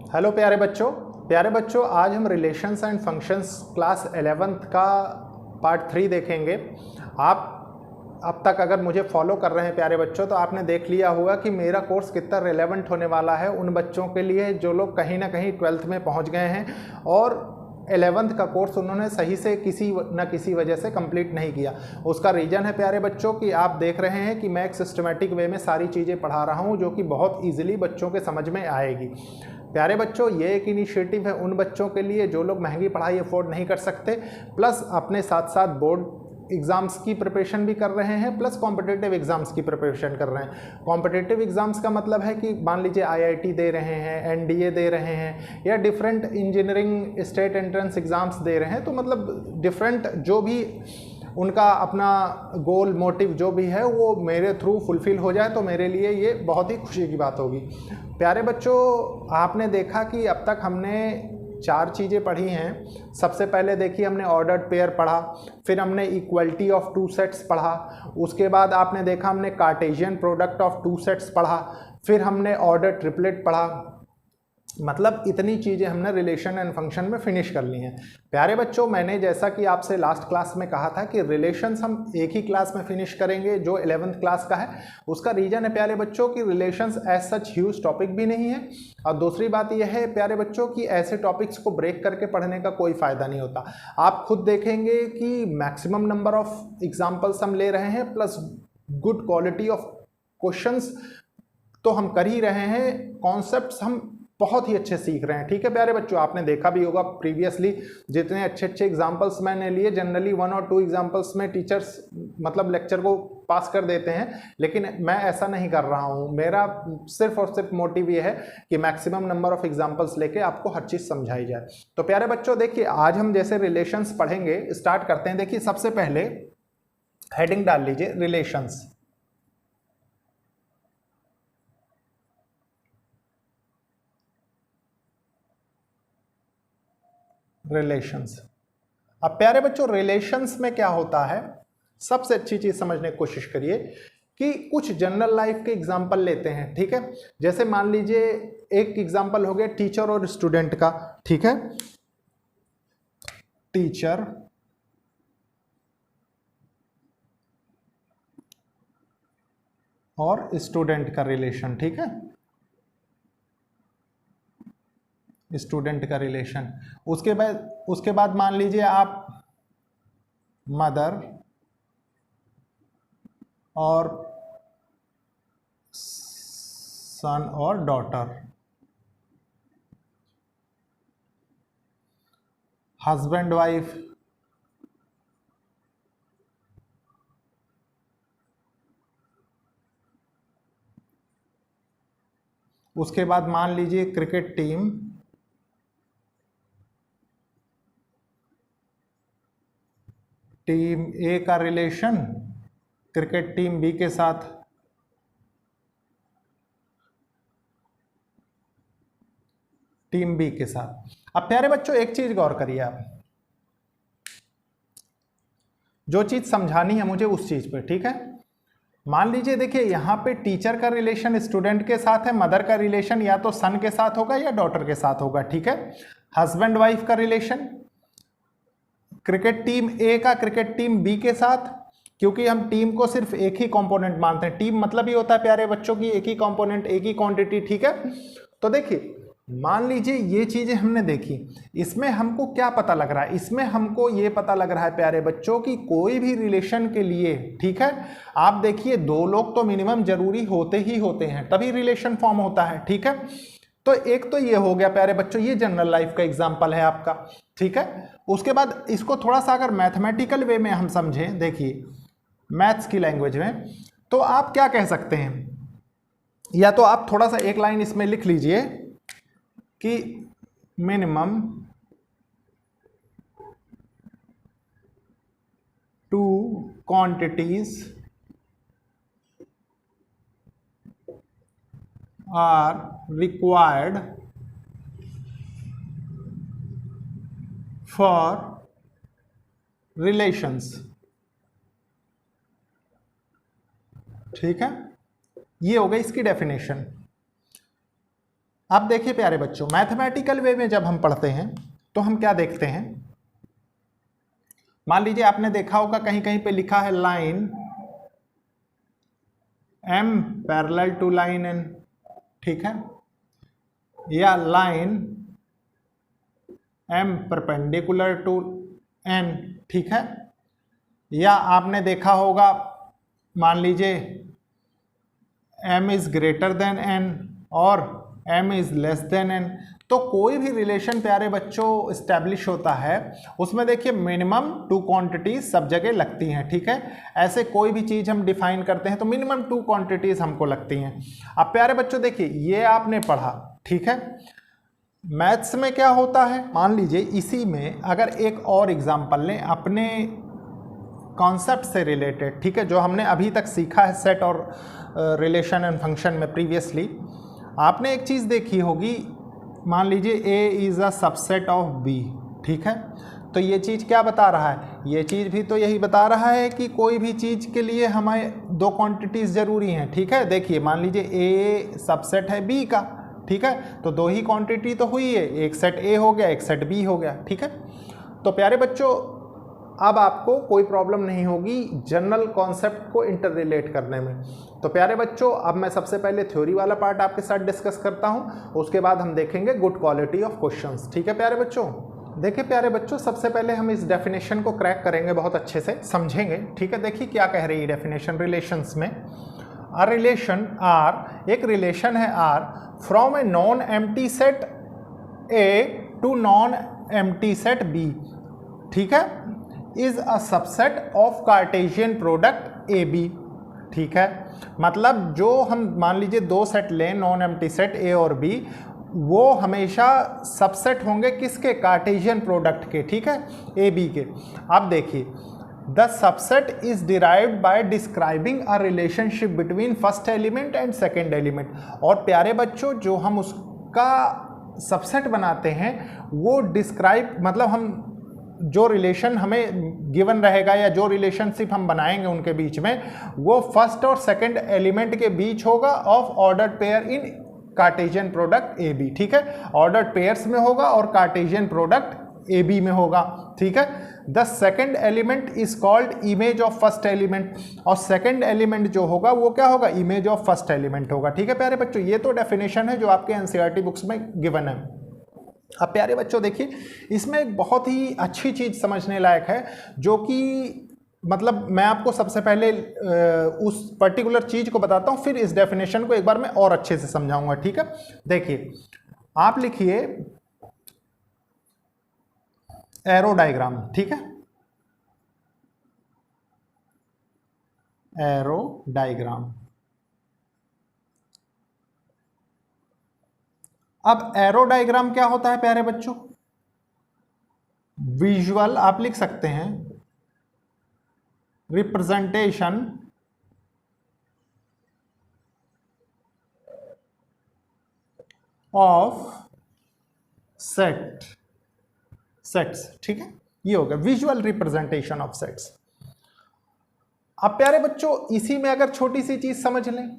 Hello प्यारे बच्चों आज हम relations and functions class 11th का पार्ट 3 देखेंगे। आप अब तक अगर मुझे फॉलो कर रहे हैं प्यारे बच्चों तो आपने देख लिया होगा कि मेरा कोर्स कितना रिलेवेंट होने वाला है उन बच्चों के लिए जो लोग कहीं ना कहीं 12th में पहुंच गए हैं और 11th का कोर्स उन्होंने सही से किसी न किसी वजह से कंप्लीट नहीं किया। उसका रीज़न है प्यारे बच्चों कि आप देख रहे हैं कि मैं एक सिस्टमेटिक वे में सारी चीज़ें पढ़ा रहा हूं जो कि बहुत ईजिली बच्चों के समझ में आएगी। प्यारे बच्चों ये एक इनिशिएटिव है उन बच्चों के लिए जो लोग महंगी पढ़ाई अफोर्ड नहीं कर सकते, प्लस अपने साथ साथ बोर्ड एग्ज़ाम्स की प्रिपरेशन भी कर रहे हैं, प्लस कॉम्पिटिटिव एग्ज़ाम्स की प्रिपरेशन कर रहे हैं। कॉम्पिटिटिव एग्ज़ाम्स का मतलब है कि मान लीजिए IIT दे रहे हैं, NDA दे रहे हैं या different engineering state entrance exams दे रहे हैं, तो मतलब डिफरेंट जो भी उनका अपना गोल मोटिव जो भी है वो मेरे थ्रू फुलफ़िल हो जाए तो मेरे लिए ये बहुत ही खुशी की बात होगी। प्यारे बच्चों आपने देखा कि अब तक हमने 4 चीज़ें पढ़ी हैं। सबसे पहले देखिए हमने ऑर्डर्ड पेयर पढ़ा, फिर हमने इक्वलिटी ऑफ 2 सेट्स पढ़ा, उसके बाद आपने देखा हमने कार्टेशियन प्रोडक्ट ऑफ 2 सेट्स पढ़ा, फिर हमने ऑर्डर ट्रिपलेट पढ़ा। मतलब इतनी चीज़ें हमने रिलेशन एंड फंक्शन में फिनिश कर ली हैं। प्यारे बच्चों मैंने जैसा कि आपसे लास्ट क्लास में कहा था कि रिलेशंस हम एक ही क्लास में फिनिश करेंगे जो 11th क्लास का है। उसका रीज़न है प्यारे बच्चों कि relations as such huge topic भी नहीं है, और दूसरी बात यह है प्यारे बच्चों कि ऐसे टॉपिक्स को ब्रेक करके पढ़ने का कोई फ़ायदा नहीं होता। आप खुद देखेंगे कि मैक्सिमम नंबर ऑफ एग्जाम्पल्स हम ले रहे हैं, plus good quality of questions तो हम कर ही रहे हैं, कॉन्सेप्ट्स हम बहुत ही अच्छे सीख रहे हैं। ठीक है प्यारे बच्चों, आपने देखा भी होगा प्रीवियसली जितने अच्छे एग्जाम्पल्स मैंने लिए, जनरली 1 और 2 एग्जाम्पल्स में टीचर्स मतलब लेक्चर को पास कर देते हैं, लेकिन मैं ऐसा नहीं कर रहा हूँ। मेरा सिर्फ और सिर्फ मोटिव ये है कि मैक्सिमम नंबर ऑफ एग्जाम्पल्स लेके आपको हर चीज़ समझाई जाए। तो प्यारे बच्चों देखिए आज हम जैसे रिलेशंस पढ़ेंगे, स्टार्ट करते हैं। देखिए सबसे पहले हेडिंग डाल लीजिए रिलेशंस। रिलेशंस। अब प्यारे बच्चों रिलेशंस में क्या होता है, सबसे अच्छी चीज समझने की कोशिश करिए कि कुछ जनरल लाइफ के एग्जाम्पल लेते हैं। ठीक है, जैसे मान लीजिए एक एग्जाम्पल हो गया टीचर और स्टूडेंट का। ठीक है, टीचर और स्टूडेंट का रिलेशन। ठीक है, स्टूडेंट का रिलेशन। उसके बाद मान लीजिए आप मदर और सन और डॉटर, हस्बैंड वाइफ, उसके बाद मान लीजिए क्रिकेट टीम, टीम ए का रिलेशन क्रिकेट टीम बी के साथ, टीम बी के साथ। अब प्यारे बच्चों एक चीज गौर करिए, आप जो चीज समझानी है मुझे उस चीज पे। ठीक है, मान लीजिए देखिए यहां पे टीचर का रिलेशन स्टूडेंट के साथ है, मदर का रिलेशन या तो सन के साथ होगा या डॉटर के साथ होगा। ठीक है, हस्बैंड वाइफ का रिलेशन क्रिकेट टीम ए का क्रिकेट टीम बी के साथ, क्योंकि हम टीम को सिर्फ एक ही कंपोनेंट मानते हैं। टीम मतलब ही होता है प्यारे बच्चों की एक ही कंपोनेंट, एक ही क्वांटिटी। ठीक है, तो देखिए मान लीजिए ये चीजें हमने देखी, इसमें हमको क्या पता लग रहा है, इसमें हमको ये पता लग रहा है प्यारे बच्चों कि कोई भी रिलेशन के लिए, ठीक है, आप देखिए 2 लोग तो मिनिमम जरूरी होते ही होते हैं, तभी रिलेशन फॉर्म होता है। ठीक है, तो एक तो ये हो गया प्यारे बच्चों, ये जनरल लाइफ का एग्जाम्पल है आपका। ठीक है, उसके बाद इसको थोड़ा सा अगर मैथमेटिकल वे में हम समझें, देखिए मैथ्स की लैंग्वेज में, तो आप क्या कह सकते हैं, या तो आप थोड़ा सा एक लाइन इसमें लिख लीजिए कि minimum 2 quantities are required for relations. ठीक है, ये हो गई इसकी डेफिनेशन। अब देखिए प्यारे बच्चों, मैथमेटिकल वे में जब हम पढ़ते हैं तो हम क्या देखते हैं, मान लीजिए आपने देखा होगा कहीं कहीं पे लिखा है line M parallel to line N, ठीक है, या line M perpendicular to N, ठीक है, या आपने देखा होगा मान लीजिए M is greater than N और M is less than N। तो कोई भी रिलेशन प्यारे बच्चों इस्टेब्लिश होता है उसमें देखिए मिनिमम 2 क्वांटिटीज सब जगह लगती हैं, ठीक है। ऐसे कोई भी चीज़ हम डिफाइन करते हैं तो मिनिमम 2 क्वांटिटीज हमको लगती हैं। अब प्यारे बच्चों देखिए ये आपने पढ़ा, ठीक है। मैथ्स में क्या होता है, मान लीजिए इसी में अगर एक और एग्जाम्पल लें अपने कॉन्सेप्ट से रिलेटेड, ठीक है, जो हमने अभी तक सीखा है सेट और रिलेशन एंड फंक्शन में प्रीवियसली, आपने एक चीज़ देखी होगी, मान लीजिए A is a subset of B, ठीक है। तो ये चीज़ क्या बता रहा है, ये चीज़ भी तो यही बता रहा है कि कोई भी चीज़ के लिए हमें 2 क्वांटिटीज़ ज़रूरी हैं, ठीक है। देखिए मान लीजिए A सबसेट है B का, ठीक है, तो 2 ही क्वांटिटी तो हुई है, एक सेट A हो गया, एक सेट B हो गया, ठीक है। तो प्यारे बच्चों अब आपको कोई प्रॉब्लम नहीं होगी जनरल कॉन्सेप्ट को इंटर रिलेट करने में। तो प्यारे बच्चों अब मैं सबसे पहले थ्योरी वाला पार्ट आपके साथ डिस्कस करता हूं, उसके बाद हम देखेंगे गुड क्वालिटी ऑफ क्वेश्चंस, ठीक है प्यारे बच्चों। देखिए प्यारे बच्चों सबसे पहले हम इस डेफिनेशन को क्रैक करेंगे, बहुत अच्छे से समझेंगे, ठीक है। देखिए क्या कह रही है डेफिनेशन रिलेशंस में, अ रिलेशन आर, एक रिलेशन है R, from a non empty set A to non empty set B, ठीक है, is a subset of Cartesian product A B, ठीक है। मतलब जो हम मान लीजिए 2 सेट लें नॉन एम्प्टी सेट ए और बी, वो हमेशा सबसेट होंगे किसके, कार्टेशियन प्रोडक्ट के, ठीक है, ए बी के। अब देखिए the subset is derived bye describing a relationship between first element and second element. और प्यारे बच्चों जो हम उसका सबसेट बनाते हैं वो डिस्क्राइब, मतलब हम जो रिलेशन हमें गिवन रहेगा या जो रिलेशनशिप हम बनाएंगे उनके बीच में, वो फर्स्ट और सेकंड एलिमेंट के बीच होगा of ordered pair in Cartesian product A B, ठीक है। ऑर्डर्ड पेयर्स में होगा और कार्टेशियन प्रोडक्ट ए बी में होगा, ठीक है। The second element is called image of first element, और सेकंड एलिमेंट जो होगा वो क्या होगा, इमेज ऑफ फर्स्ट एलिमेंट होगा, ठीक है प्यारे बच्चों। ये तो डेफिनेशन है जो आपके एनसीईआरटी बुक्स में गिवन है। अब प्यारे बच्चों देखिए इसमें एक बहुत ही अच्छी चीज़ समझने लायक है, जो कि मतलब मैं आपको सबसे पहले उस पर्टिकुलर चीज़ को बताता हूँ, फिर इस डेफिनेशन को एक बार मैं और अच्छे से समझाऊंगा, ठीक है। देखिए आप लिखिए एरो डायग्राम, ठीक है, एरो डायग्राम। अब एरो डायग्राम क्या होता है प्यारे बच्चों, विजुअल, आप लिख सकते हैं रिप्रेजेंटेशन ऑफ सेट्स, ठीक है, ये हो गया विजुअल रिप्रेजेंटेशन ऑफ सेट्स। अब प्यारे बच्चों इसी में अगर छोटी सी चीज समझ लें,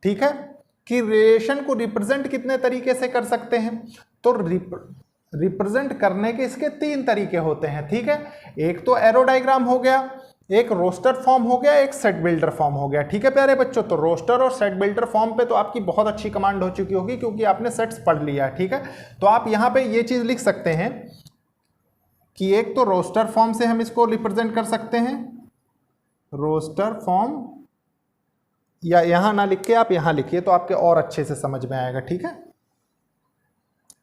ठीक है, कि रिलेशन को रिप्रेजेंट कितने तरीके से कर सकते हैं, तो रिप्रेजेंट करने के इसके 3 तरीके होते हैं, ठीक है। एक तो एरो डायग्राम हो गया, एक रोस्टर फॉर्म हो गया, एक सेट बिल्डर फॉर्म हो गया, ठीक है प्यारे बच्चों। तो रोस्टर और सेट बिल्डर फॉर्म पे तो आपकी बहुत अच्छी कमांड हो चुकी होगी क्योंकि आपने सेट्स पढ़ लिया है, ठीक है। तो आप यहां पे ये चीज लिख सकते हैं कि एक तो रोस्टर फॉर्म से हम इसको रिप्रेजेंट कर सकते हैं, रोस्टर फॉर्म, या यहां ना लिख के आप यहां लिखिए तो आपके और अच्छे से समझ में आएगा, ठीक है।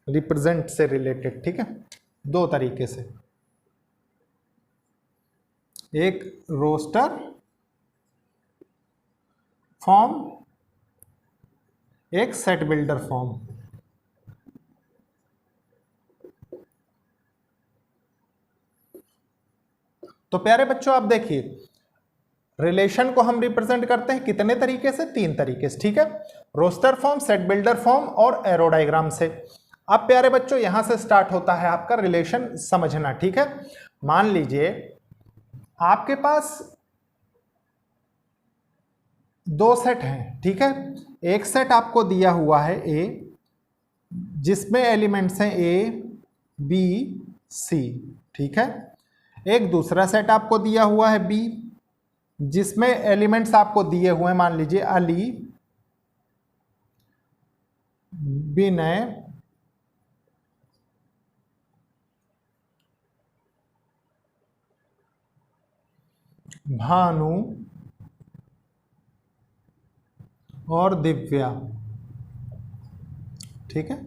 रिप्रेजेंट से रिलेटेड, ठीक है, 2 तरीके से, एक रोस्टर फॉर्म, एक सेट बिल्डर फॉर्म। तो प्यारे बच्चों आप देखिए रिलेशन को हम रिप्रेजेंट करते हैं कितने तरीके से, 3 तरीके से, ठीक है, roster form, set builder form और एरो डायग्राम से। अब प्यारे बच्चों यहां से स्टार्ट होता है आपका रिलेशन समझना, ठीक है। मान लीजिए आपके पास 2 सेट हैं, ठीक है, एक सेट आपको दिया हुआ है ए जिसमें एलिमेंट्स हैं ए बी सी, ठीक है। एक दूसरा सेट आपको दिया हुआ है बी, जिसमें एलिमेंट्स आपको दिए हुए हैं, मान लीजिए अली, विनय, भानु और दिव्या, ठीक है।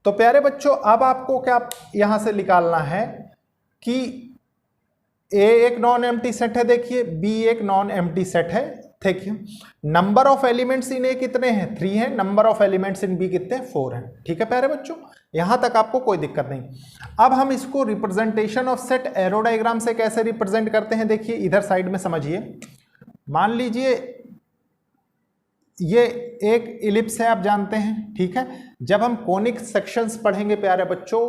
तो प्यारे बच्चों अब आपको क्या यहां से निकालना है कि ए एक नॉन एम्प्टी सेट है, देखिए बी एक नॉन एम्प्टी सेट है, देखिए number of elements in A कितने हैं 3 है, number of elements in B कितने 4 हैं, ठीक है प्यारे बच्चों, यहां तक आपको कोई दिक्कत नहीं। अब हम इसको representation of set arrow diagram से कैसे रिप्रेजेंट करते हैं, देखिए इधर साइड में समझिए। मान लीजिए ये एक इलिप्स है, आप जानते हैं, ठीक है। जब हम कोनिक सेक्शंस पढ़ेंगे प्यारे बच्चों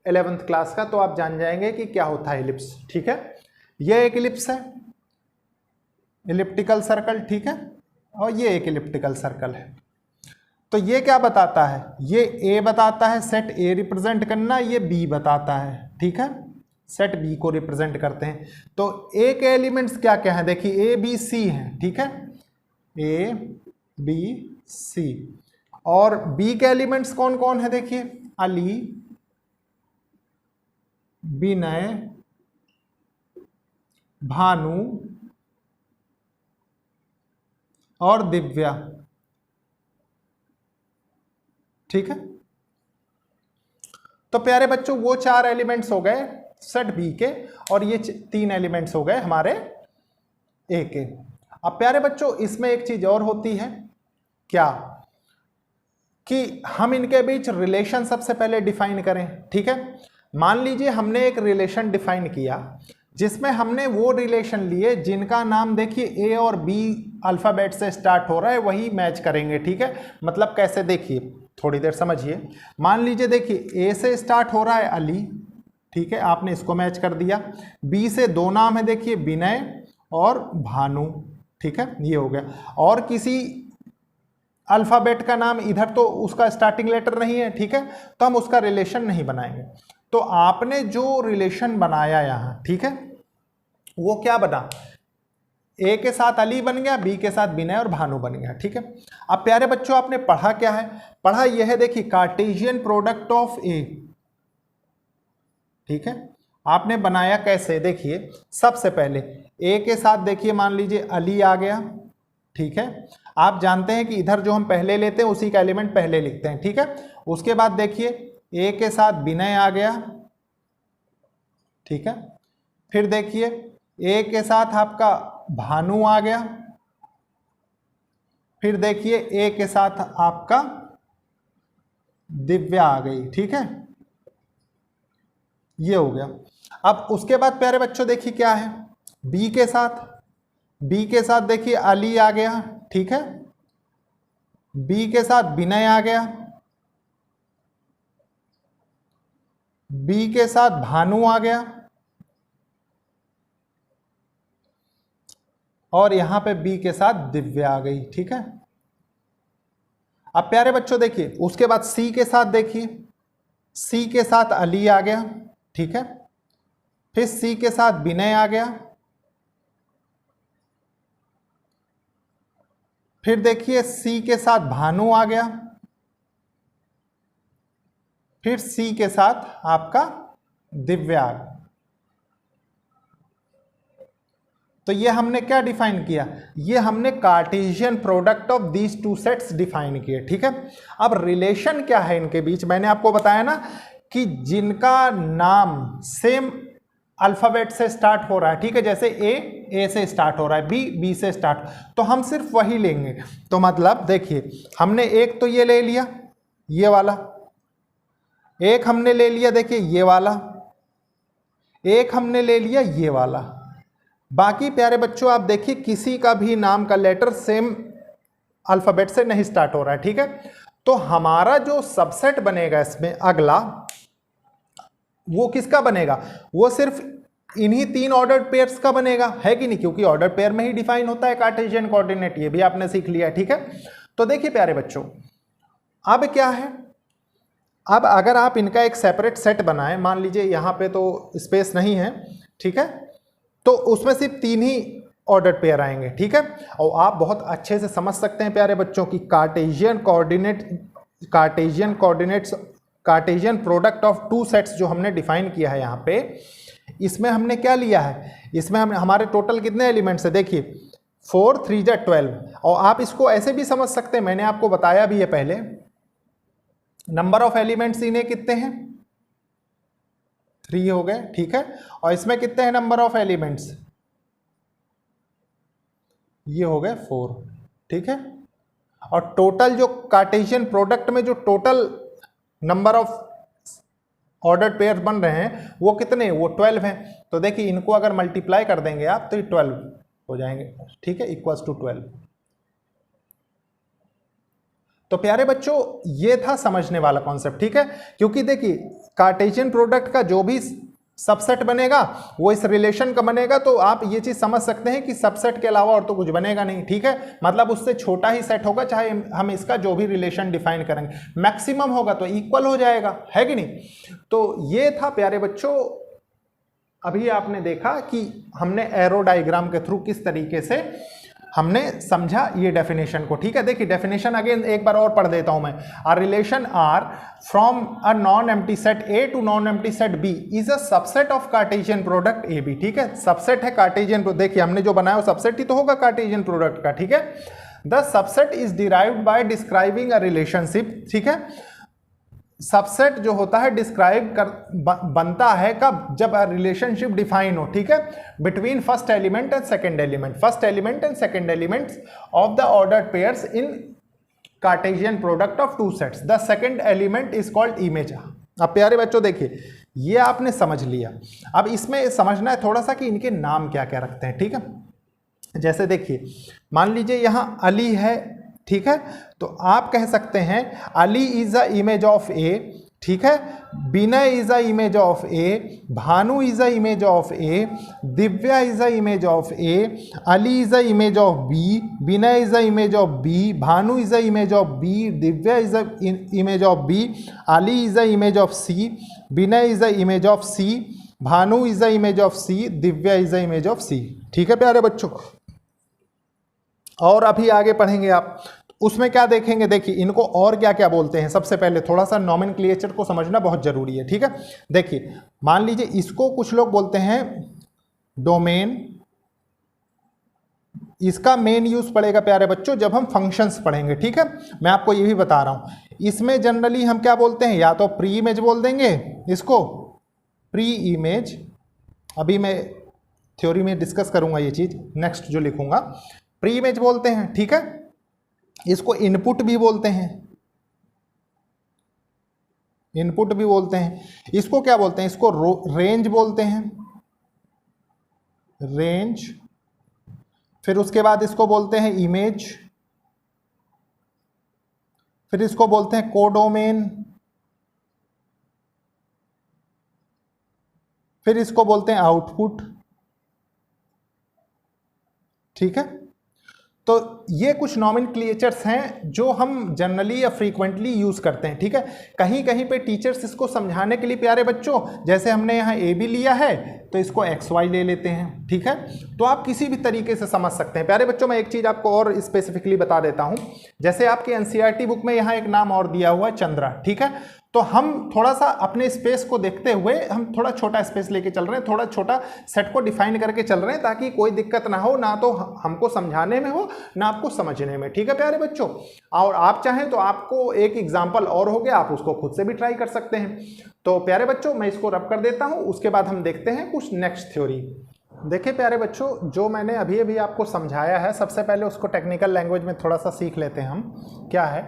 11th क्लास का, तो आप जान जाएंगे कि क्या होता है इलिप्स, ठीक है। ये एक इलिप्स है, इलिप्टिकल सर्कल, ठीक है, और ये एक इलिप्टिकल सर्कल है। तो ये क्या बताता है, ये ए बताता है, सेट ए रिप्रेजेंट करना, ये बी बताता है, ठीक है, सेट बी को रिप्रेजेंट करते हैं। तो ए के एलिमेंट्स क्या क्या है, देखिए ए बी सी हैं, ठीक है, ए बी सी। और बी के एलिमेंट्स कौन कौन है, देखिए अली, विनय, भानु और दिव्या, ठीक है। तो प्यारे बच्चों वो 4 एलिमेंट्स हो गए सेट बी के, और ये 3 एलिमेंट्स हो गए हमारे ए के। अब प्यारे बच्चों इसमें एक चीज और होती है, क्या कि हम इनके बीच रिलेशन सबसे पहले डिफाइन करें, ठीक है। मान लीजिए हमने एक रिलेशन डिफाइन किया जिसमें हमने वो रिलेशन लिए जिनका नाम देखिए ए और बी अल्फाबेट से स्टार्ट हो रहा है, वही मैच करेंगे, ठीक है। मतलब कैसे, देखिए थोड़ी देर समझिए। मान लीजिए देखिए ए से स्टार्ट हो रहा है अली, ठीक है, आपने इसको मैच कर दिया। बी से 2 नाम है, देखिए विनय और भानु, ठीक है, ये हो गया। और किसी अल्फाबेट का नाम इधर तो उसका स्टार्टिंग लेटर नहीं है, ठीक है, तो हम उसका रिलेशन नहीं बनाएंगे। तो आपने जो रिलेशन बनाया यहां, ठीक है, वो क्या बना, ए के साथ अली बन गया, बी के साथ विनय और भानु बन गया, ठीक है। अब प्यारे बच्चों आपने पढ़ा क्या है, पढ़ा यह है, देखिए कार्टेशियन प्रोडक्ट ऑफ ए, ठीक है। आपने बनाया कैसे, देखिए सबसे पहले ए के साथ देखिए मान लीजिए अली आ गया, ठीक है। आप जानते हैं कि इधर जो हम पहले लेते हैं उसी का एलिमेंट पहले लिखते हैं, ठीक है। उसके बाद देखिए ए के साथ विनय आ गया, ठीक है। फिर देखिए ए के साथ आपका भानु आ गया, फिर देखिए ए के साथ आपका दिव्या आ गई, ठीक है, ये हो गया। अब उसके बाद प्यारे बच्चों देखिए क्या है, बी के साथ देखिए अली आ गया, ठीक है, बी के साथ विनय आ गया, बी के साथ भानु आ गया, और यहां पे बी के साथ दिव्या आ गई, ठीक है। अब प्यारे बच्चों देखिए उसके बाद सी के साथ देखिए, सी के साथ अली आ गया, ठीक है, फिर सी के साथ विनय आ गया, फिर देखिए सी के साथ भानु आ गया, फिर सी के साथ आपका दिव्या आ गया। तो ये हमने क्या डिफाइन किया, ये हमने Cartesian product of these 2 sets define किए, ठीक है। अब रिलेशन क्या है इनके बीच, मैंने आपको बताया ना कि जिनका नाम सेम अल्फाबेट से स्टार्ट हो रहा है, ठीक है, जैसे ए से स्टार्ट हो रहा है, बी से स्टार्ट, तो हम सिर्फ वही लेंगे। तो मतलब देखिए हमने एक तो ये ले लिया, ये वाला, एक हमने ले लिया देखिए ये वाला, एक हमने ले लिया ये वाला। बाकी प्यारे बच्चों आप देखिए किसी का भी नाम का लेटर सेम अल्फाबेट से नहीं स्टार्ट हो रहा है, ठीक है। तो हमारा जो सबसेट बनेगा इसमें अगला, वो किसका बनेगा, वो सिर्फ इन्हीं 3 ऑर्डर्ड पेयर्स का बनेगा, है कि नहीं, क्योंकि ऑर्डर पेयर में ही डिफाइन होता है कार्टेशियन कोऑर्डिनेट, ये भी आपने सीख लिया, ठीक है। तो देखिए प्यारे बच्चों अब क्या है, अब अगर आप इनका एक सेपरेट सेट बनाएं, मान लीजिए यहाँ पे तो स्पेस नहीं है, ठीक है, तो उसमें सिर्फ 3 ही ऑर्डर्ड पेयर आएंगे, ठीक है। और आप बहुत अच्छे से समझ सकते हैं प्यारे बच्चों की कार्टेशियन प्रोडक्ट ऑफ 2 सेट्स जो हमने डिफाइन किया है यहाँ पे, इसमें हमने क्या लिया है, इसमें हमारे टोटल कितने एलिमेंट्स है, देखिए 4 3 जा 12। और आप इसको ऐसे भी समझ सकते हैं, मैंने आपको बताया भी है पहले, नंबर ऑफ एलिमेंट्स इन्हें कितने हैं, 3 हो गए, ठीक है। और इसमें कितने हैं नंबर ऑफ एलिमेंट्स, ये हो गए 4, ठीक है। और टोटल जो कार्टेशियन प्रोडक्ट में जो total number of ordered pair बन रहे हैं वो कितने, वो 12 हैं। तो देखिए इनको अगर मल्टीप्लाई कर देंगे आप तो ये 12 हो जाएंगे, ठीक है, इक्वल्स टू 12। तो प्यारे बच्चों ये था समझने वाला कॉन्सेप्ट, ठीक है। क्योंकि देखिए कार्टेशियन प्रोडक्ट का जो भी सबसेट बनेगा वो इस रिलेशन का बनेगा, तो आप ये चीज समझ सकते हैं कि सबसेट के अलावा और तो कुछ बनेगा नहीं, ठीक है। मतलब उससे छोटा ही सेट होगा, चाहे हम इसका जो भी रिलेशन डिफाइन करेंगे, मैक्सिमम होगा तो इक्वल हो जाएगा, है कि नहीं। तो ये था प्यारे बच्चों, अभी आपने देखा कि हमने एरो डायग्राम के थ्रू किस तरीके से हमने समझा ये डेफिनेशन को, ठीक है। देखिए डेफिनेशन अगेन एक बार और पढ़ देता हूं मैं। A relation R from a non empty set A to non empty set B is a subset of Cartesian product A B, ठीक है। सबसेट है कार्टेशियन, देखिए हमने जो बनाया वो सबसेट ही तो होगा कार्टेशियन प्रोडक्ट का, ठीक है। The subset is derived bye describing a relationship, ठीक है। सबसेट जो होता है डिस्क्राइब कर बनता है कब, जब रिलेशनशिप डिफाइन हो, ठीक है, between first element and second element, first element and second elements of the ordered pairs in Cartesian product of 2 sets. The second element is called image. अब प्यारे बच्चों देखिए ये आपने समझ लिया, अब इसमें समझना है थोड़ा सा कि इनके नाम क्या क्या रखते हैं, ठीक है। जैसे देखिए मान लीजिए यहां अली है, ठीक है, तो आप कह सकते हैं Ali is a image of A, ठीक है, Vinay is a image of A, Bhanu is a image of A, Divya is a image of A, Ali is a image of B, Vinay is a image of B, Bhanu is a image of B, Divya is a image of B, Ali is a image of C, Vinay is a image of C, Bhanu is a image of C, Divya is a image of C, ठीक है प्यारे बच्चों। और अभी आगे पढ़ेंगे आप, उसमें क्या देखेंगे, देखिए इनको और क्या क्या बोलते हैं। सबसे पहले थोड़ा सा नॉमेनक्लेचर को समझना बहुत जरूरी है, ठीक है। देखिए मान लीजिए इसको कुछ लोग बोलते हैं डोमेन, इसका मेन यूज पड़ेगा प्यारे बच्चों जब हम फंक्शंस पढ़ेंगे, ठीक है। मैं आपको ये भी बता रहा हूं, इसमें जनरली हम क्या बोलते हैं, या तो प्री इमेज बोल देंगे इसको, प्री इमेज, अभी मैं थ्योरी में डिस्कस करूंगा ये चीज, नेक्स्ट जो लिखूंगा, प्री इमेज बोलते हैं, ठीक है। इसको इनपुट भी बोलते हैं, इनपुट भी बोलते हैं। इसको क्या बोलते हैं, इसको रेंज बोलते हैं, रेंज। फिर उसके बाद इसको बोलते हैं इमेज, फिर इसको बोलते हैं कोडोमेन, फिर इसको बोलते हैं आउटपुट, ठीक है। तो ये कुछ नॉमेनक्लेचर्स हैं जो हम जनरली या फ्रीक्वेंटली यूज करते हैं, ठीक है। कहीं कहीं पे टीचर्स इसको समझाने के लिए प्यारे बच्चों, जैसे हमने यहाँ ए बी लिया है तो इसको एक्स वाई ले लेते हैं, ठीक है। तो आप किसी भी तरीके से समझ सकते हैं प्यारे बच्चों। मैं एक चीज आपको और स्पेसिफिकली बता देता हूं, जैसे आपके एनसीईआरटी बुक में यहाँ एक नाम और दिया हुआ है चंद्रा, ठीक है। तो हम थोड़ा सा अपने स्पेस को देखते हुए हम थोड़ा छोटा स्पेस लेके चल रहे हैं, थोड़ा छोटा सेट को डिफाइन करके चल रहे हैं, ताकि कोई दिक्कत ना हो, ना तो हमको समझाने में हो ना आपको समझने में, ठीक है प्यारे बच्चों। और आप चाहें तो आपको एक एग्जांपल और हो गया, आप उसको खुद से भी ट्राई कर सकते हैं। तो प्यारे बच्चों मैं इसको रब कर देता हूं, उसके बाद हम देखते हैं कुछ नेक्स्ट थ्योरी। देखिए प्यारे बच्चों, जो मैंने अभी अभी आपको समझाया है, सबसे पहले उसको टेक्निकल लैंग्वेज में थोड़ा सा सीख लेते हैं हम। क्या है,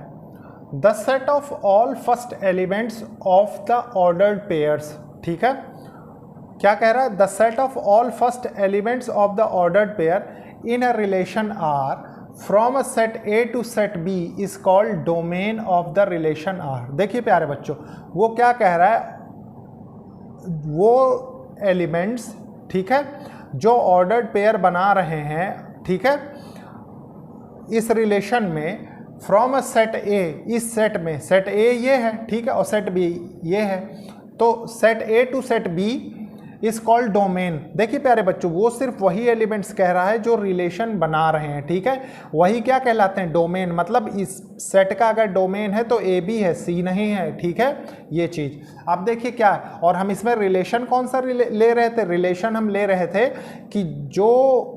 the set of all first elements of the ordered pairs, ठीक है। क्या कह रहा है, the set of all first elements of the ordered pair in a relation R from a set A to set B is called domain of the relation R. देखिए प्यारे बच्चों, वो क्या कह रहा है, वो एलिमेंट्स, ठीक है, जो ऑर्डर्ड पेयर बना रहे हैं, ठीक है, इस रिलेशन में फ्रॉम अ सेट ए, इस सेट में सेट ए ये है, ठीक है, और सेट बी ये है, तो set A to set B is called domain. देखिए प्यारे बच्चों, वो सिर्फ वही एलिमेंट्स कह रहा है जो रिलेशन बना रहे हैं, ठीक है, वही क्या कहलाते हैं, डोमेन। मतलब इस सेट का अगर डोमेन है तो ए बी है, सी नहीं है, ठीक है, ये चीज। अब देखिए क्या है, और हम इसमें रिलेशन कौन सा ले रहे थे, रिलेशन हम ले रहे थे कि जो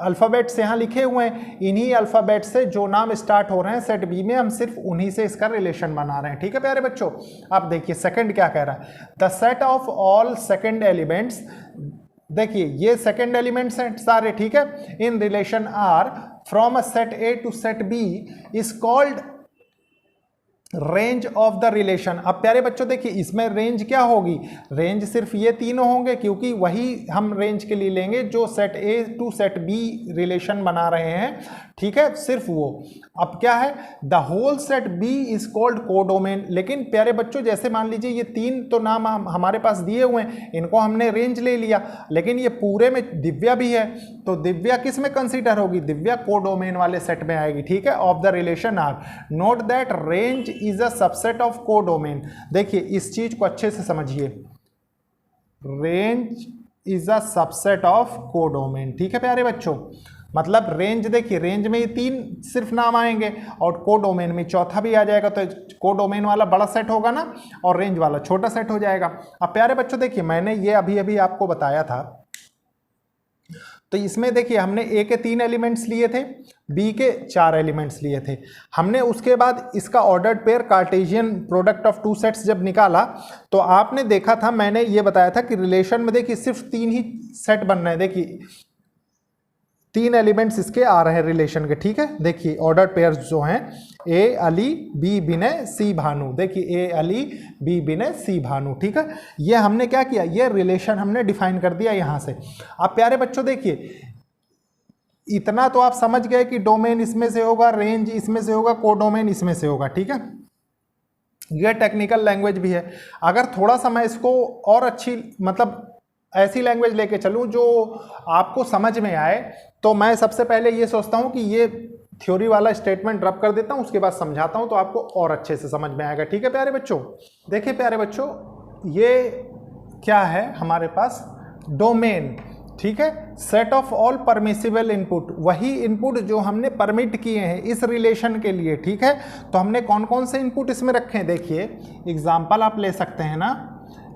अल्फ़ाबेट्स यहाँ लिखे हुए हैं, इन्हीं अल्फ़ाबेट से जो नाम स्टार्ट हो रहे हैं सेट बी में, हम सिर्फ उन्हीं से इसका रिलेशन बना रहे हैं, ठीक है प्यारे बच्चों। अब देखिए सेकंड क्या कह रहा है, the set of all second elements, देखिए ये सेकंड एलिमेंट्स हैं सारे, ठीक है, in relation R from a set A to set B is called range of the relation. अब प्यारे बच्चों देखिए इसमें रेंज क्या होगी, रेंज सिर्फ ये तीनों होंगे, क्योंकि वही हम रेंज के लिए लेंगे जो set A to set B relation बना रहे हैं, ठीक है, सिर्फ वो। अब क्या है, the whole set B is called codomain. लेकिन प्यारे बच्चों जैसे मान लीजिए ये तीन तो नाम हमारे पास दिए हुए हैं, इनको हमने रेंज ले लिया, लेकिन ये पूरे में दिव्या भी है, तो दिव्या किस में कंसीडर होगी, दिव्या कोडोमेन वाले सेट में आएगी, ठीक है, of the relation R. Note that range is a subset of codomain. देखिए इस चीज को अच्छे से समझिए, range is a subset of codomain, ठीक है प्यारे बच्चों। मतलब रेंज, देखिए रेंज में ये तीन सिर्फ नाम आएंगे और कोडोमेन में चौथा भी आ जाएगा, तो कोडोमेन वाला बड़ा सेट होगा ना और रेंज वाला छोटा सेट हो जाएगा। अब प्यारे बच्चों देखिए मैंने ये अभी अभी आपको बताया था, तो इसमें देखिए हमने ए के 3 एलिमेंट्स लिए थे, बी के 4 एलिमेंट्स लिए थे, हमने उसके बाद इसका ordered pair Cartesian product of two sets जब निकाला तो आपने देखा था, मैंने ये बताया था कि रिलेशन में देखिए सिर्फ 3 ही सेट बन रहे हैं, देखिए 3 एलिमेंट्स इसके आ रहे हैं रिलेशन के, ठीक है। देखिए ऑर्डर पेयर्स जो हैं, ए अली, बी विनय, सी भानु, देखिए ए अली, बी विनय, सी भानु, ठीक है। ये हमने क्या किया, ये रिलेशन हमने डिफाइन कर दिया यहाँ से। अब प्यारे बच्चों देखिए इतना तो आप समझ गए कि डोमेन इसमें से होगा, रेंज इसमें से होगा, कोडोमेन इसमें से होगा, ठीक है। यह टेक्निकल लैंग्वेज भी है। अगर थोड़ा सा मैं इसको और अच्छी, मतलब ऐसी लैंग्वेज लेके चलूँ जो आपको समझ में आए, तो मैं सबसे पहले ये सोचता हूँ कि ये थ्योरी वाला स्टेटमेंट ड्रॉप कर देता हूँ, उसके बाद समझाता हूँ तो आपको और अच्छे से समझ में आएगा, ठीक है प्यारे बच्चों। देखिए प्यारे बच्चों ये क्या है हमारे पास, डोमेन, ठीक है, set of all permissible input, वही इनपुट जो हमने परमिट किए हैं इस रिलेशन के लिए, ठीक है। तो हमने कौन कौन से इनपुट इसमें रखे हैं, देखिए एग्जाम्पल आप ले सकते हैं ना।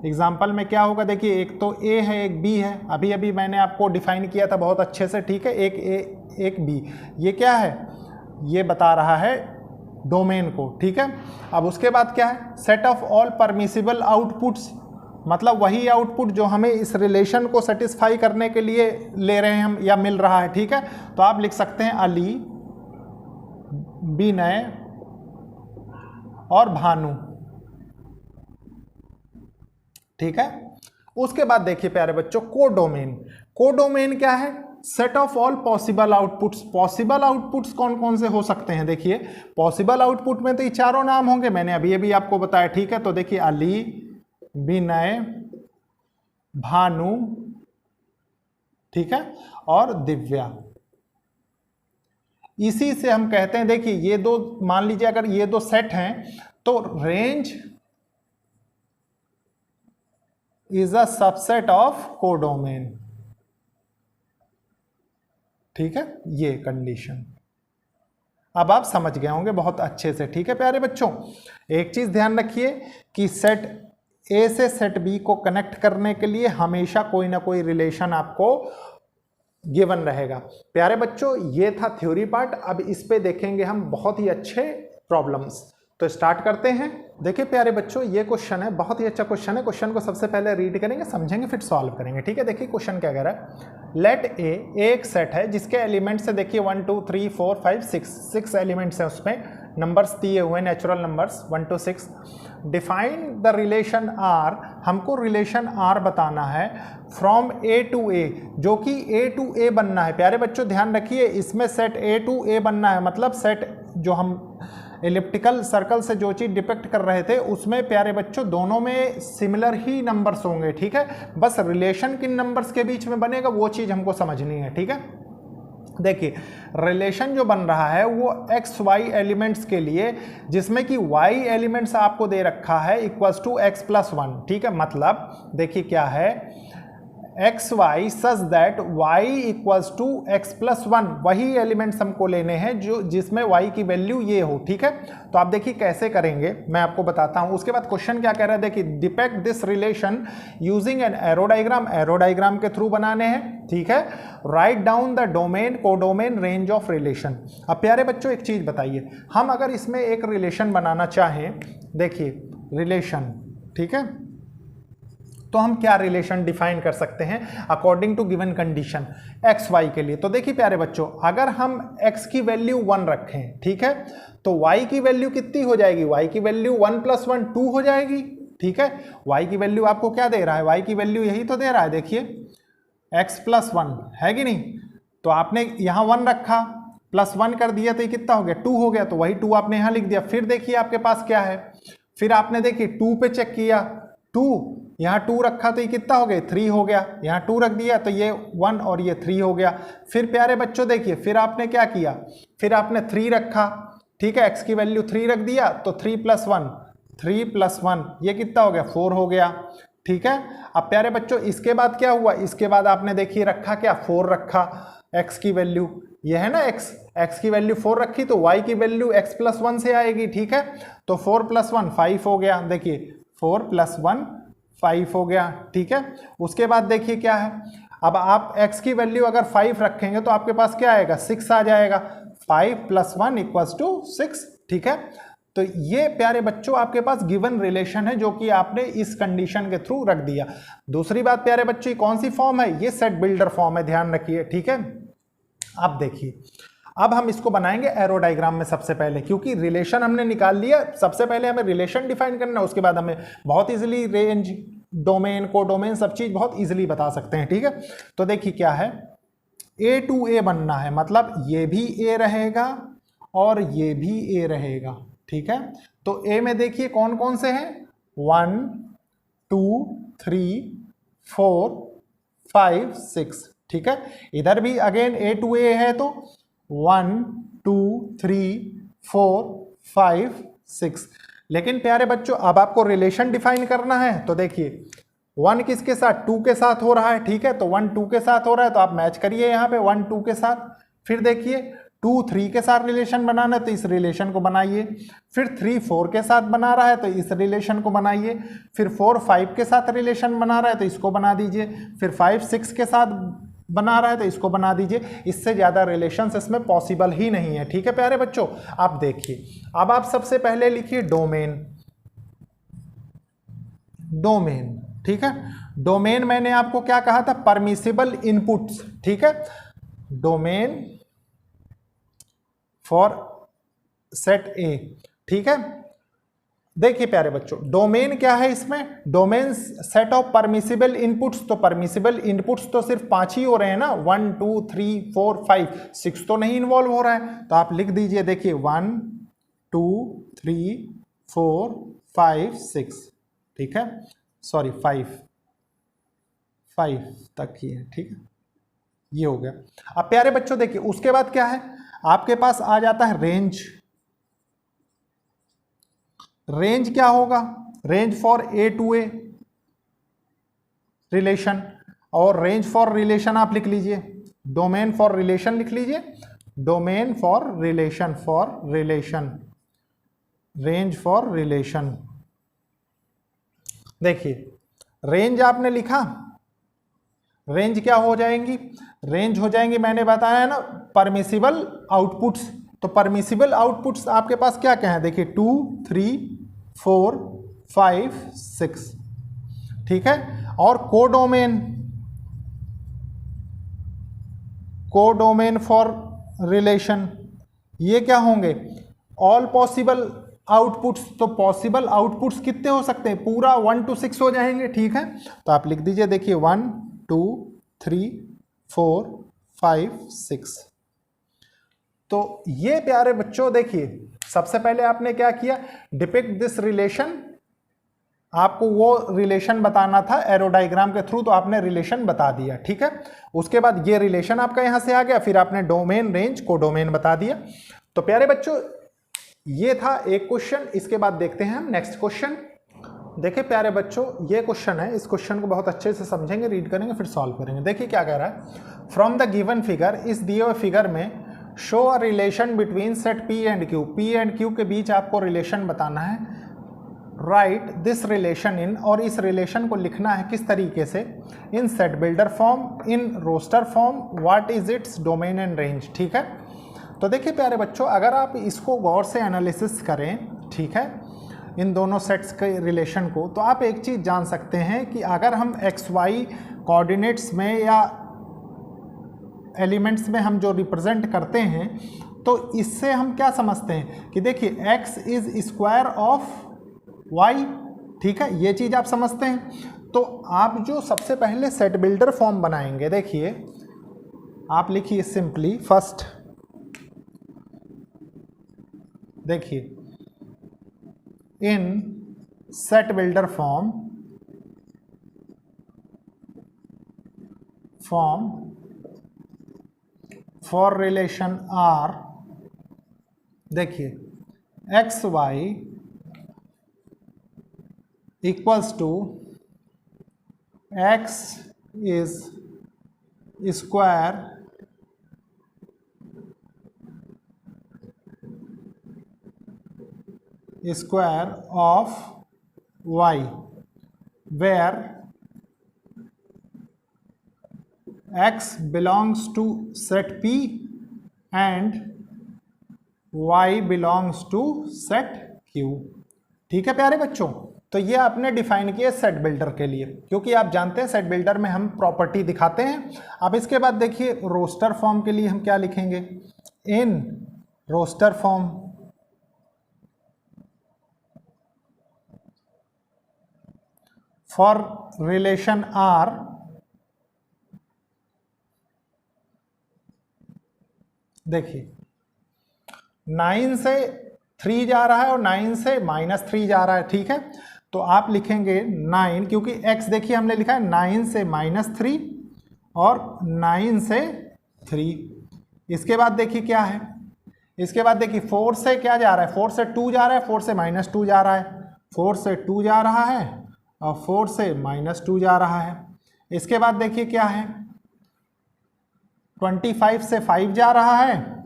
एग्जाम्पल में क्या होगा, देखिए एक तो ए है, एक बी है, अभी अभी मैंने आपको डिफाइन किया था बहुत अच्छे से, ठीक है, एक ए एक बी, ये क्या है, ये बता रहा है डोमेन को, ठीक है। अब उसके बाद क्या है, set of all permissible outputs, मतलब वही आउटपुट जो हमें इस रिलेशन को सेटिस्फाई करने के लिए ले रहे हैं हम या मिल रहा है, ठीक है। तो आप लिख सकते हैं अली, विनय और भानु, ठीक है। उसके बाद देखिए प्यारे बच्चों कोडोमेन, कोडोमेन क्या है, set of all possible outputs. Possible outputs कौन कौन से हो सकते हैं, देखिए पॉसिबल आउटपुट में तो ये चारों नाम होंगे, मैंने अभी अभी आपको बताया, ठीक है। तो देखिए अली, विनय, भानु, ठीक है, और दिव्या। इसी से हम कहते हैं, देखिए ये दो, मान लीजिए अगर ये दो सेट हैं तो range is a subset of codomain, ठीक है, ये कंडीशन अब आप समझ गए होंगे बहुत अच्छे से, ठीक है प्यारे बच्चों। एक चीज ध्यान रखिए कि सेट ए से सेट बी को कनेक्ट करने के लिए हमेशा कोई ना कोई रिलेशन आपको गिवन रहेगा। प्यारे बच्चों ये था थ्योरी पार्ट, अब इस पे देखेंगे हम बहुत ही अच्छे प्रॉब्लम्स। तो स्टार्ट करते हैं। देखिए प्यारे बच्चों ये क्वेश्चन है, बहुत ही अच्छा क्वेश्चन है। क्वेश्चन को सबसे पहले रीड करेंगे, समझेंगे, फिर सॉल्व करेंगे, ठीक है। देखिए क्वेश्चन क्या कह रहा है, लेट ए एक सेट है जिसके एलिमेंट्स है, देखिए 1 2 3 4 5 6 एलिमेंट्स हैं, उसमें नंबर्स दिए हुए, natural numbers 1 to 6। Define the relation R, हमको रिलेशन आर बताना है फ्रॉम ए टू ए, जो कि ए टू ए बनना है। प्यारे बच्चों ध्यान रखिए इसमें सेट ए टू ए बनना है, मतलब सेट जो हम एलिप्टिकल सर्कल से जो चीज़ डिपिक्ट कर रहे थे उसमें प्यारे बच्चों दोनों में सिमिलर ही नंबर्स होंगे, ठीक है। बस रिलेशन किन नंबर्स के बीच में बनेगा वो चीज़ हमको समझनी है, ठीक है। देखिए रिलेशन जो बन रहा है वो एक्स वाई एलिमेंट्स के लिए, जिसमें कि वाई एलिमेंट्स आपको दे रखा है equals to X plus one. ठीक है, मतलब देखिए क्या है, X Y such that Y equals to X plus one, वही एलिमेंट्स हमको लेने हैं जो जिसमें वाई की वैल्यू ये हो। ठीक है, तो आप देखिए कैसे करेंगे, मैं आपको बताता हूं। उसके बाद क्वेश्चन क्या कह रहा है, देखिए depict this relation using an arrow diagram, arrow diagram के थ्रू बनाने हैं। ठीक है, write down the domain codomain range of relation. अब प्यारे बच्चों एक चीज बताइए, हम अगर इसमें एक रिलेशन बनाना चाहें, देखिए रिलेशन, ठीक है, तो हम क्या रिलेशन डिफाइन कर सकते हैं according to given condition X Y के लिए। तो देखिए प्यारे बच्चों, अगर हम x की वैल्यू 1 रखें, ठीक है, तो y की वैल्यू कितनी हो जाएगी, y की वैल्यू 1 + 1 2 हो जाएगी। ठीक है, y की वैल्यू आपको क्या दे रहा है, y की वैल्यू यही तो दे रहा है, देखिए x + 1 है कि नहीं। तो आपने यहाँ 1 रखा, +1 कर दिया तो ये कितना हो गया, 2 हो गया, तो वही 2 आपने यहाँ लिख दिया। फिर देखिए आपके पास क्या है, फिर आपने देखिए 2 पे चेक किया, 2 यहाँ 2 रखा तो ये कितना हो गया, 3 हो गया, यहाँ 2 रख दिया तो ये 1 और ये 3 हो गया। फिर प्यारे बच्चों देखिए, फिर आपने क्या किया, फिर आपने 3 रखा, ठीक है, x की वैल्यू 3 रख दिया, तो 3 + 1 3 + 1 ये कितना हो गया, 4 हो गया। ठीक है, अब प्यारे बच्चों इसके बाद क्या हुआ, इसके बाद आपने देखिए रखा क्या, 4 रखा, x की वैल्यू ये है ना, x की वैल्यू 4 रखी तो y की वैल्यू x + 1 से आएगी। ठीक है, तो 4 + 1 5 हो गया, देखिए 4 + 1 5 हो गया। ठीक है, उसके बाद देखिए क्या है, अब आप x की वैल्यू अगर 5 रखेंगे तो आपके पास क्या आएगा, 6 आ जाएगा, 5 + 1 = 6। ठीक है, तो ये प्यारे बच्चों आपके पास गिवन रिलेशन है जो कि आपने इस कंडीशन के थ्रू रख दिया। दूसरी बात प्यारे बच्चों, कौन सी फॉर्म है, ये सेट बिल्डर फॉर्म है, ध्यान रखिए। ठीक है, अब देखिए, अब हम इसको बनाएंगे एरो डायग्राम में सबसे पहले, क्योंकि रिलेशन हमने निकाल लिया, सबसे पहले हमें रिलेशन डिफाइन करना है, उसके बाद हमें बहुत इजीली रेंज, डोमेन, कोडोमेन सब चीज बहुत इजीली बता सकते हैं। ठीक है, तो देखिए क्या है, A to A बनना है, मतलब ये भी A रहेगा और ये भी A रहेगा। ठीक है, तो A में देखिए कौन कौन से हैं, 1 2 3 4 5 6। ठीक है, इधर भी अगेन A to A है, तो 1 2 3 4 5 6। लेकिन प्यारे बच्चों अब आपको रिलेशन डिफाइन करना है, तो देखिए 1 किसके साथ, 2 के साथ हो रहा है। ठीक है, तो 1 2 के साथ हो रहा है, तो आप मैच करिए यहाँ पे 1 2 के साथ। फिर देखिए 2 3 के साथ रिलेशन बनाना है तो इस रिलेशन को बनाइए। फिर 3 4 के साथ बना रहा है तो इस रिलेशन को बनाइए। फिर 4 5 के साथ रिलेशन बना रहा है तो इसको बना दीजिए। फिर 5 6 के साथ बना रहा है तो इसको बना दीजिए। इससे ज़्यादा रिलेशंस इसमें पॉसिबल ही नहीं है। ठीक है प्यारे बच्चों, आप देखिए, अब आप सबसे पहले लिखिए डोमेन। डोमेन, ठीक है, डोमेन मैंने आपको क्या कहा था, परमिसिबल इनपुट्स। ठीक है, डोमेन फॉर सेट ए। ठीक है, देखिए प्यारे बच्चों, डोमेन क्या है, इसमें domain set of permissible inputs. तो परमिसिबल इनपुट्स तो सिर्फ 5 ही हो रहे हैं ना, 1 2 3 4 5 6 तो नहीं इन्वॉल्व हो रहा है। तो आप लिख दीजिए, देखिए 1 2 3 4 5 6। ठीक है, सॉरी 5 तक ही है। ठीक है, ये हो गया। अब प्यारे बच्चों देखिए, उसके बाद क्या है, आपके पास आ जाता है रेंज। रेंज क्या होगा, range for A to A relation, और रेंज फॉर रिलेशन आप लिख लीजिए, डोमेन फॉर रिलेशन लिख लीजिए, domain for relation, range for relation. देखिए रेंज आपने लिखा, रेंज क्या हो जाएंगी, रेंज हो जाएंगी, मैंने बताया ना, परमिसिबल आउटपुट्स। तो परमिसिबल आउटपुट्स आपके पास क्या क्या है, देखिए 2 3 4 5 6। ठीक है, और कोडोमेन फॉर रिलेशन, ये क्या होंगे, ऑल पॉसिबल आउटपुट्स। तो पॉसिबल आउटपुट्स कितने हो सकते हैं, पूरा 1 to 6 हो जाएंगे। ठीक है, तो आप लिख दीजिए, देखिए 1 2 3 4 5 6। तो ये प्यारे बच्चों देखिए, सबसे पहले आपने क्या किया, डिपिक्ट दिस रिलेशन आपको वो रिलेशन बताना था एरो डायग्राम के थ्रू, तो आपने रिलेशन बता दिया, ठीक है। उसके बाद ये रिलेशन आपका यहां से आ गया, फिर आपने डोमेन, रेंज, कोडोमेन बता दिया। तो प्यारे बच्चों ये था एक क्वेश्चन। इसके बाद देखते हैं हम नेक्स्ट क्वेश्चन। देखिए प्यारे बच्चों ये क्वेश्चन है, इस क्वेश्चन को बहुत अच्छे से समझेंगे, रीड करेंगे, फिर सॉल्व करेंगे। देखिए क्या कह रहा है, फ्रॉम द गिवन फिगर, इस दिए हुए फिगर में show a relation between set P and Q, P and Q के बीच आपको रिलेशन बताना है। राइट दिस रिलेशन इन, और इस रिलेशन को लिखना है किस तरीके से, in set builder form, in roster form, what is its domain and range, ठीक है। तो देखिए प्यारे बच्चों अगर आप इसको गौर से एनालिसिस करें, ठीक है, इन दोनों सेट्स के रिलेशन को, तो आप एक चीज़ जान सकते हैं कि अगर हम एक्स वाई कोऑर्डिनेट्स में या एलिमेंट्स में हम जो रिप्रेजेंट करते हैं, तो इससे हम क्या समझते हैं कि देखिए x is square of y, ठीक है, ये चीज़ आप समझते हैं। तो आप जो सबसे पहले सेट बिल्डर फॉर्म बनाएंगे, देखिए आप लिखिए सिंपली फर्स्ट, देखिए in set builder form for relation R, देखिए X Y equals to X is square of y, where x belongs to set P and y belongs to set Q, ठीक है प्यारे बच्चों। तो ये आपने डिफाइन किया सेट बिल्डर के लिए, क्योंकि आप जानते हैं सेट बिल्डर में हम प्रॉपर्टी दिखाते हैं। अब इसके बाद देखिए रोस्टर फॉर्म के लिए हम क्या लिखेंगे, in roster form for relation R, देखिए 9 से 3 जा रहा है और 9 से -3 जा रहा है, ठीक है। तो आप लिखेंगे 9, क्योंकि x देखिए हमने लिखा है 9 से -3 और 9 से 3। इसके बाद देखिए क्या है, इसके बाद देखिए 4 से क्या जा रहा है, 4 से 2 जा रहा है, 4 से -2 जा रहा है, 4 से 2 जा रहा है और 4 से -2 जा रहा है। इसके बाद देखिए क्या है, 25 से 5 जा रहा है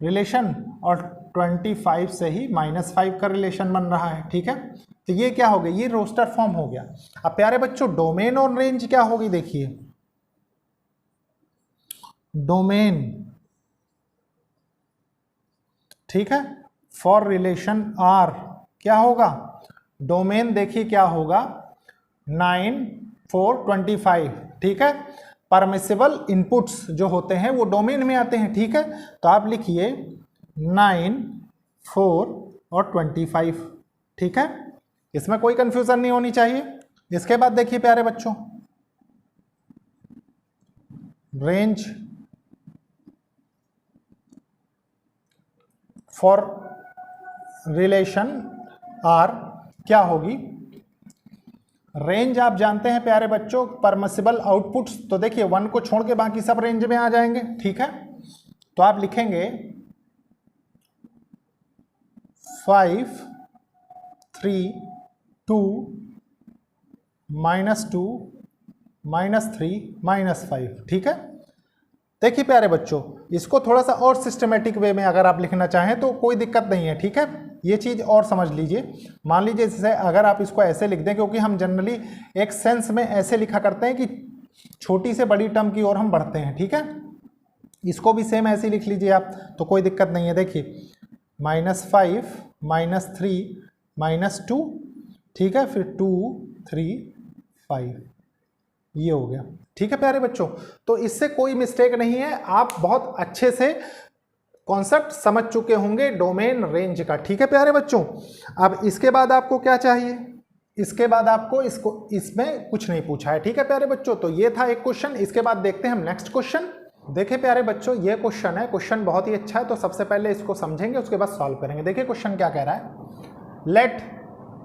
रिलेशन, और 25 से ही -5 का रिलेशन बन रहा है, ठीक है। तो ये क्या हो गया, ये रोस्टर फॉर्म हो गया। अब प्यारे बच्चों डोमेन और रेंज क्या होगी, देखिए डोमेन, ठीक है, फॉर रिलेशन आर क्या होगा, डोमेन देखिए क्या होगा 9, 4, 25, ठीक है। परमिसिबल इनपुट्स जो होते हैं वो डोमेन में आते हैं, ठीक है। तो आप लिखिए 9, 4 और 25, ठीक है, इसमें कोई कंफ्यूजन नहीं होनी चाहिए। इसके बाद देखिए प्यारे बच्चों रेंज फॉर रिलेशन आर क्या होगी, रेंज आप जानते हैं प्यारे बच्चों परमिसिबल आउटपुट्स, तो देखिए 1 को छोड़ के बाकी सब रेंज में आ जाएंगे, ठीक है। तो आप लिखेंगे 5, 3, 2, -2, -3, -5, ठीक है। देखिए प्यारे बच्चों इसको थोड़ा सा और सिस्टमेटिक वे में अगर आप लिखना चाहें तो कोई दिक्कत नहीं है, ठीक है। ये चीज़ और समझ लीजिए, मान लीजिए जैसे अगर आप इसको ऐसे लिख दें, क्योंकि हम जनरली एक सेंस में ऐसे लिखा करते हैं कि छोटी से बड़ी टर्म की ओर हम बढ़ते हैं, ठीक है। इसको भी सेम ऐसे लिख लीजिए आप, तो कोई दिक्कत नहीं है। देखिए -5, -3, -2, ठीक है, फिर 2, 3, 5, ये हो गया, ठीक है प्यारे बच्चों। तो इससे कोई मिस्टेक नहीं है, आप बहुत अच्छे से कॉन्सेप्ट समझ चुके होंगे डोमेन रेंज का, ठीक है प्यारे बच्चों। अब इसके बाद आपको क्या चाहिए, इसके बाद आपको इसमें कुछ नहीं पूछा है, ठीक है प्यारे बच्चों। तो ये था एक क्वेश्चन। इसके बाद देखते हैं हम नेक्स्ट क्वेश्चन। देखिए प्यारे बच्चों ये क्वेश्चन है, क्वेश्चन बहुत ही अच्छा है। तो सबसे पहले इसको समझेंगे, उसके बाद सॉल्व करेंगे। देखिए क्वेश्चन क्या कह रहा है, लेट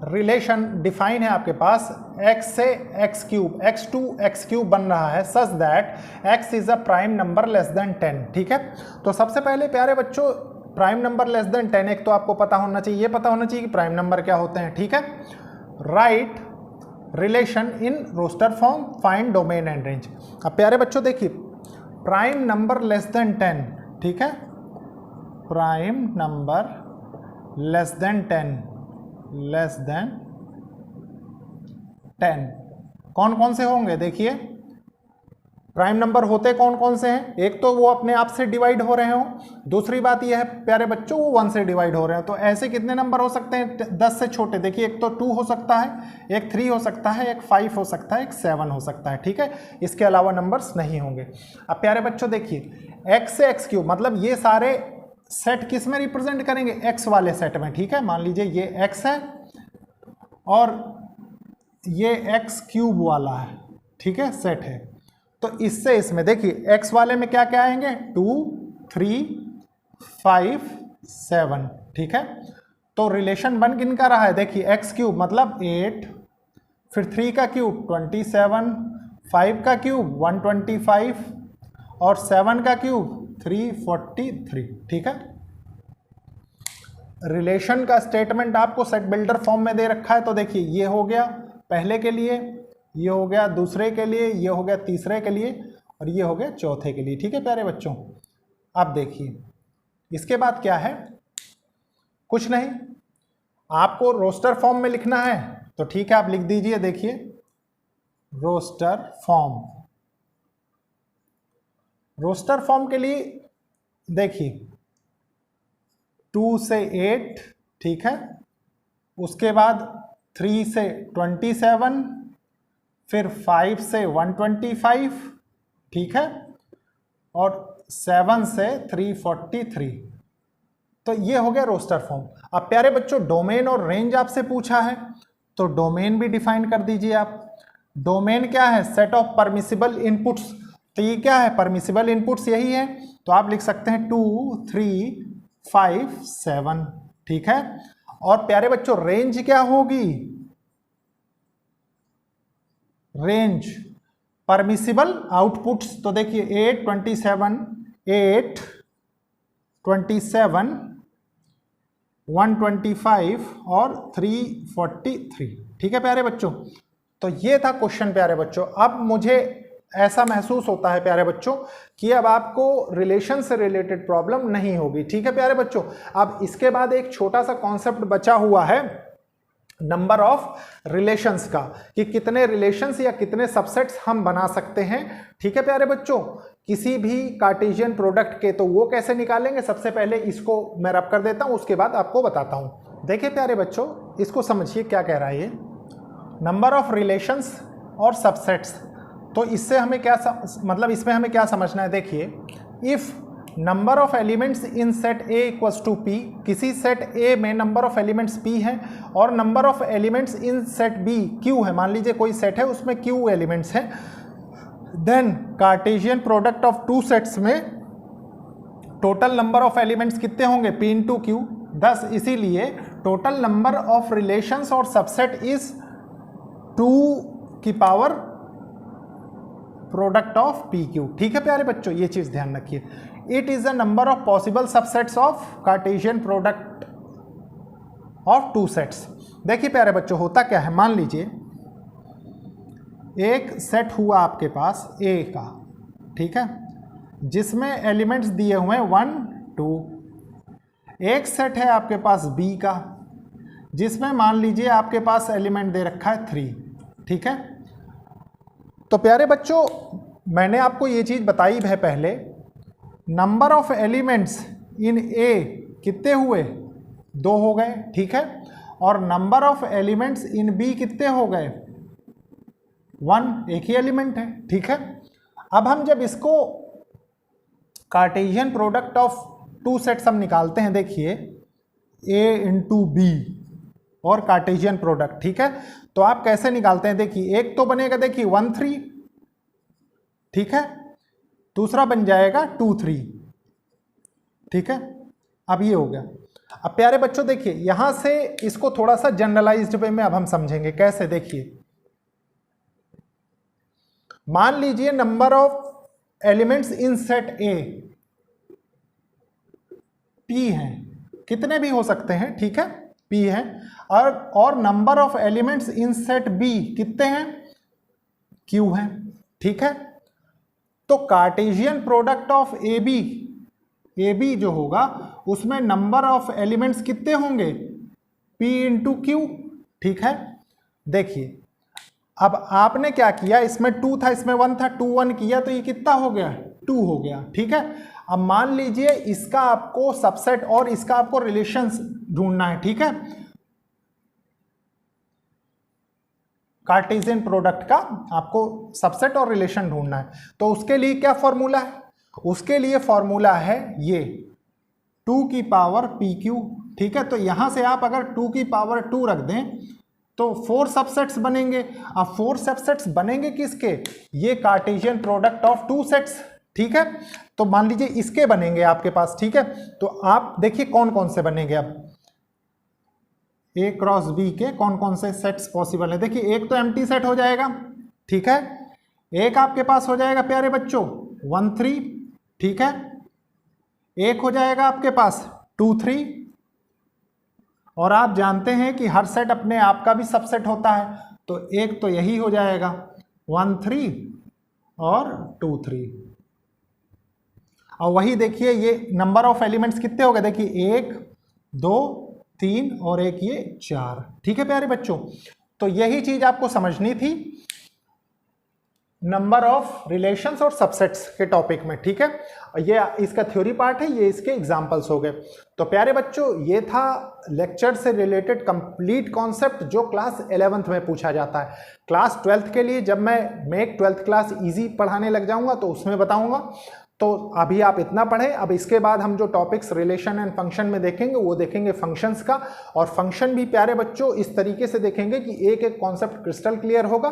रिलेशन डिफाइन है आपके पास x से x cube, x to x cube बन रहा है such that x is a prime number less than 10, ठीक है। तो सबसे पहले प्यारे बच्चों प्राइम नंबर लेस देन 10 एक तो आपको पता होना चाहिए, ये पता होना चाहिए कि प्राइम नंबर क्या होते हैं, ठीक है। Write relation in roster form, find domain and range. अब प्यारे बच्चों देखिए प्राइम नंबर लेस देन 10, ठीक है, prime number less than 10, less than 10 कौन कौन से होंगे, देखिए प्राइम नंबर होते कौन कौन से हैं, एक तो वो अपने आप से डिवाइड हो रहे हो, दूसरी बात ये है प्यारे बच्चों वो 1 से डिवाइड हो रहे हैं। तो ऐसे कितने नंबर हो सकते हैं 10 से छोटे, देखिए एक तो 2 हो सकता है, एक 3 हो सकता है, एक 5 हो सकता है, एक 7 हो सकता है, ठीक है, इसके अलावा नंबर्स नहीं होंगे। अब प्यारे बच्चों देखिए x से x क्यूब मतलब ये सारे सेट किस में रिप्रेजेंट करेंगे, x वाले सेट में, ठीक है। मान लीजिए ये x है और ये x क्यूब वाला है, ठीक है, सेट है। तो इससे इसमें देखिए x वाले में क्या क्या आएंगे 2 3 5 7, ठीक है। तो रिलेशन बन किन का रहा है, देखिए x क्यूब मतलब 8, फिर 3 का क्यूब 27, 5 का क्यूब 125 और 7 का क्यूब 343, ठीक है। रिलेशन का स्टेटमेंट आपको सेट बिल्डर फॉर्म में दे रखा है। तो देखिए ये हो गया पहले के लिए, ये हो गया दूसरे के लिए, ये हो गया तीसरे के लिए और ये हो गया चौथे के लिए, ठीक है प्यारे बच्चों। अब देखिए इसके बाद क्या है, कुछ नहीं, आपको रोस्टर फॉर्म में लिखना है तो ठीक है आप लिख दीजिए, देखिए रोस्टर फॉर्म। रोस्टर फॉर्म के लिए देखिए 2 से 8, ठीक है, उसके बाद 3 से 27, फिर 5 से 125, ठीक है, और 7 से 343। तो ये हो गया रोस्टर फॉर्म। अब प्यारे बच्चों डोमेन और रेंज आपसे पूछा है तो डोमेन भी डिफाइन कर दीजिए आप। डोमेन क्या है, सेट ऑफ परमिसिबल इनपुट्स। तो ये क्या है, परमिसिबल इनपुट्स यही है, तो आप लिख सकते हैं 2 3 5 7, ठीक है। और प्यारे बच्चों रेंज क्या होगी, रेंज परमिसिबल आउटपुट्स। तो देखिए 8 27 8 27 125 और 343, ठीक है प्यारे बच्चों। तो ये था क्वेश्चन प्यारे बच्चों। अब मुझे ऐसा महसूस होता है प्यारे बच्चों कि अब आपको रिलेशन से रिलेटेड प्रॉब्लम नहीं होगी, ठीक है प्यारे बच्चों। अब इसके बाद एक छोटा सा कॉन्सेप्ट बचा हुआ है नंबर ऑफ रिलेशंस का, कि कितने रिलेशंस या कितने सबसेट्स हम बना सकते हैं, ठीक है प्यारे बच्चों, किसी भी कार्टेशियन प्रोडक्ट के। तो वो कैसे निकालेंगे, सबसे पहले इसको मैं रब कर देता हूं, उसके बाद आपको बताता हूं। देखिए प्यारे बच्चों इसको समझिए क्या कह रहा है ये, नंबर ऑफ रिलेशंस और सबसेट्स। तो इससे हमें क्या मतलब इसमें हमें क्या समझना है, देखिए if number of elements in set A equals to P, किसी सेट ए में नंबर ऑफ एलिमेंट्स पी है और number of elements in set B Q है, मान लीजिए कोई सेट है उसमें क्यू एलिमेंट्स हैं, then Cartesian product of two sets में टोटल नंबर ऑफ एलिमेंट्स कितने होंगे पी इंटू क्यू 10, इसीलिए टोटल नंबर ऑफ रिलेशंस और सबसेट इज 2 की power product of P Q, ठीक है प्यारे बच्चों, ये चीज ध्यान रखिए। It is the number of possible subsets of Cartesian product of two sets. देखिए प्यारे बच्चों होता क्या है, मान लीजिए एक सेट हुआ आपके पास ए का, ठीक है, जिसमें एलिमेंट्स दिए हुए हैं 1 2। एक सेट है आपके पास बी का जिसमें मान लीजिए आपके पास एलिमेंट दे रखा है 3, ठीक है। तो प्यारे बच्चों मैंने आपको ये चीज़ बताई है पहले, number of elements in A कितने हुए 2 हो गए, ठीक है, और number of elements in B कितने हो गए 1, एक ही एलिमेंट है, ठीक है। अब हम जब इसको Cartesian product of two sets हम निकालते हैं, देखिए ए इंटू बी और कार्टेशियन प्रोडक्ट, ठीक है, तो आप कैसे निकालते हैं, देखिए एक तो बनेगा देखिए 1 3, ठीक है, दूसरा बन जाएगा 2 3, ठीक है। अब ये हो गया। अब प्यारे बच्चों देखिए, यहां से इसको थोड़ा सा जनरलाइज्ड वे में अब हम समझेंगे कैसे। देखिए मान लीजिए number of elements in set A P हैं, कितने भी हो सकते हैं, ठीक है, पी है। और number of elements in set B कितने हैं, क्यू हैं, ठीक है। तो Cartesian product of A B जो होगा उसमें नंबर ऑफ एलिमेंट्स कितने होंगे, पी इंटू क्यू, ठीक है। देखिए अब आपने क्या किया, इसमें 2 था, इसमें 1 था, 2 1 किया तो ये कितना हो गया, 2 हो गया, ठीक है। अब मान लीजिए इसका आपको सबसेट और इसका आपको रिलेशंस ढूंढना है, ठीक है, कार्टेशियन प्रोडक्ट का आपको सबसेट और रिलेशन ढूंढना है। तो उसके लिए क्या फॉर्मूला है, उसके लिए फॉर्मूला है ये 2 की पावर पी क्यू, ठीक है। तो यहां से आप अगर 2 की पावर 2 रख दें तो 4 सबसेट्स बनेंगे। अब 4 सबसेट्स बनेंगे किसके, ये कार्टेशियन प्रोडक्ट ऑफ 2 सेट्स, ठीक है। तो मान लीजिए इसके बनेंगे आपके पास, ठीक है। तो आप देखिए कौन कौन से बनेंगे, अब ए क्रॉस बी के कौन कौन से सेट्स पॉसिबल है। देखिए एक तो एम्प्टी सेट हो जाएगा, ठीक है, एक आपके पास हो जाएगा प्यारे बच्चों 1 3, ठीक है, एक हो जाएगा आपके पास 2 3, और आप जानते हैं कि हर सेट अपने आप का भी सबसेट होता है, तो एक तो यही हो जाएगा 1 3 और 2 3। और वही देखिए ये नंबर ऑफ एलिमेंट्स कितने हो गए, देखिए 1 2 3 और एक ये 4, ठीक है प्यारे बच्चों। तो यही चीज आपको समझनी थी नंबर ऑफ रिलेशंस और सबसेट्स के टॉपिक में, ठीक है। ये इसका थ्योरी पार्ट है, ये इसके एग्जांपल्स हो गए। तो प्यारे बच्चों ये था लेक्चर से रिलेटेड कंप्लीट कॉन्सेप्ट जो क्लास 11th में पूछा जाता है। क्लास 12th के लिए जब मैं मेक 12th क्लास इजी पढ़ाने लग जाऊंगा तो उसमें बताऊंगा। तो अभी आप इतना पढ़ें। अब इसके बाद हम जो टॉपिक्स रिलेशन एंड फंक्शन में देखेंगे वो देखेंगे फंक्शंस का, और फंक्शन भी प्यारे बच्चों इस तरीके से देखेंगे कि एक एक कॉन्सेप्ट क्रिस्टल क्लियर होगा,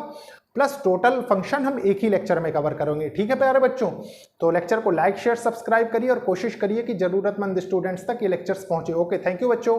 प्लस टोटल फंक्शन हम एक ही लेक्चर में कवर करेंगे, ठीक है प्यारे बच्चों। तो लेक्चर को लाइक शेयर सब्सक्राइब करिए और कोशिश करिए कि जरूरतमंद स्टूडेंट्स तक ये लेक्चर्स पहुंचे। ओके, थैंक यू बच्चों।